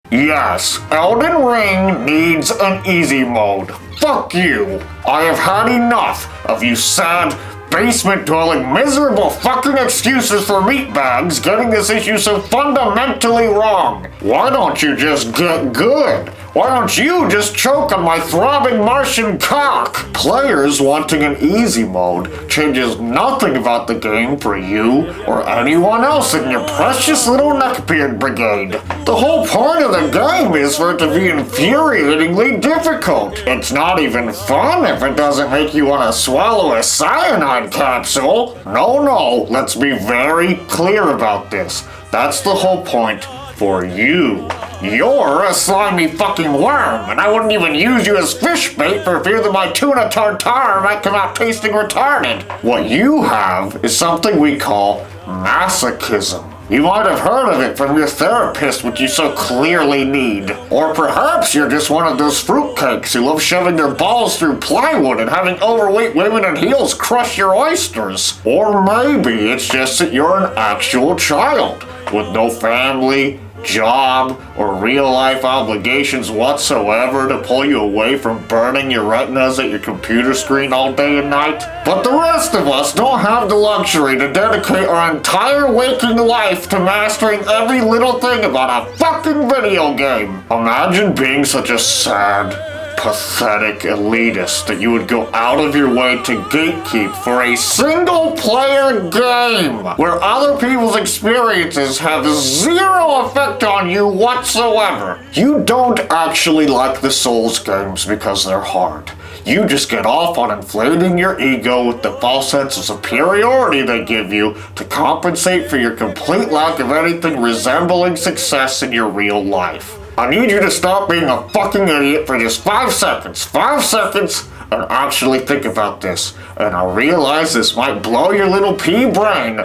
Yes, Elden Ring needs an easy mode. Fuck you. I have had enough of you sad, basement-dwelling, miserable fucking excuses for meatbags getting this issue so fundamentally wrong. Why don't you just get good? Why don't you just choke on my throbbing Martian cock? Players wanting an easy mode changes nothing about the game for you or anyone else in your precious little neckbeard brigade. The whole point of the game is for it to be infuriatingly difficult. It's not even fun if it doesn't make you want to swallow a cyanide capsule. No, let's be very clear about this. That's the whole point for you. You're a slimy fucking worm, and I wouldn't even use you as fish bait for fear that my tuna tartare might come out tasting retarded. What you have is something we call masochism. You might have heard of it from your therapist, which you so clearly need. Or perhaps you're just one of those fruitcakes who love shoving their balls through plywood and having overweight women in heels crush your oysters. Or maybe it's just that you're an actual child with no family, job, or real-life obligations whatsoever to pull you away from burning your retinas at your computer screen all day and night. But the rest of us don't have the luxury to dedicate our entire waking life to mastering every little thing about a fucking video game. Imagine being such a sad, pathetic elitist that you would go out of your way to gatekeep for a single-player game where other people's experiences have zero effect on you whatsoever. You don't actually like the Souls games because they're hard. You just get off on inflating your ego with the false sense of superiority they give you to compensate for your complete lack of anything resembling success in your real life. I need you to stop being a fucking idiot for just 5 seconds. 5 seconds, and actually think about this. And I realize this might blow your little pea brain,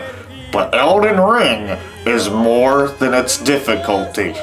but Elden Ring is more than its difficulty.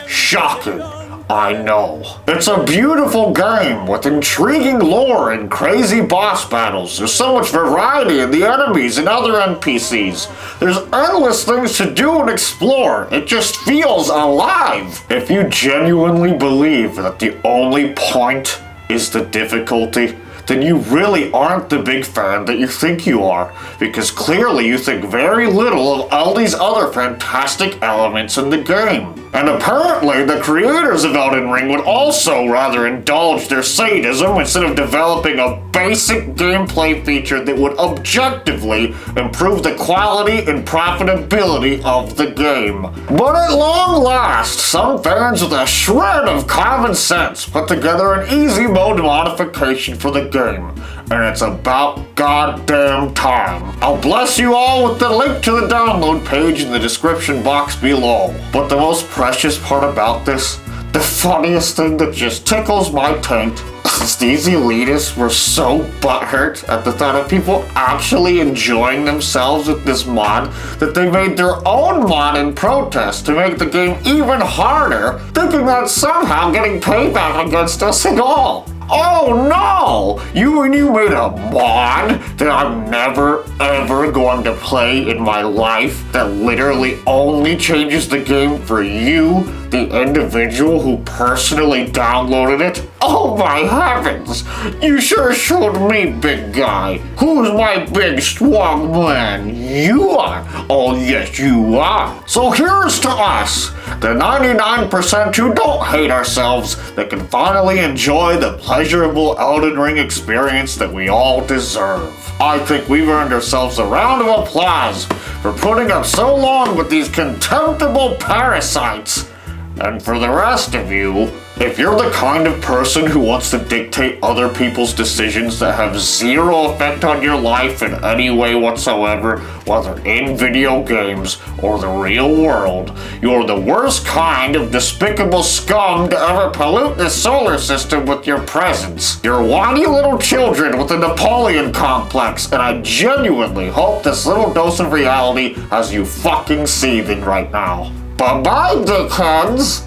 Shocking, I know. It's a beautiful game with intriguing lore and crazy boss battles. There's so much variety in the enemies and other NPCs. There's endless things to do and explore. It just feels alive. If you genuinely believe that the only point is the difficulty, then you really aren't the big fan that you think you are, because clearly you think very little of all these other fantastic elements in the game. And apparently the creators of Elden Ring would also rather indulge their sadism instead of developing a basic gameplay feature that would objectively improve the quality and profitability of the game. But at long last, some fans with a shred of common sense put together an easy mode modification for the game. And it's about goddamn time. I'll bless you all with the link to the download page in the description box below. But the most precious part about this, the funniest thing that just tickles my taint, is these elitists were so butthurt at the thought of people actually enjoying themselves with this mod that they made their own mod in protest to make the game even harder, thinking that somehow getting payback against us at all. Oh no! You made a mod that I'm never ever going to play in my life that literally only changes the game for you, the individual who personally downloaded it? Oh my heavens! You sure showed me, big guy. Who's my big strong man? You are. Oh yes, you are. So here's to us, the 99% who don't hate ourselves, that can finally enjoy the pleasurable Elden Ring experience that we all deserve. I think we've earned ourselves a round of applause for putting up so long with these contemptible parasites. And for the rest of you, if you're the kind of person who wants to dictate other people's decisions that have zero effect on your life in any way whatsoever, whether in video games or the real world, you're the worst kind of despicable scum to ever pollute this solar system with your presence. You're whiny little children with a Napoleon complex, and I genuinely hope this little dose of reality has you fucking seething right now. Bye-bye, dickheads!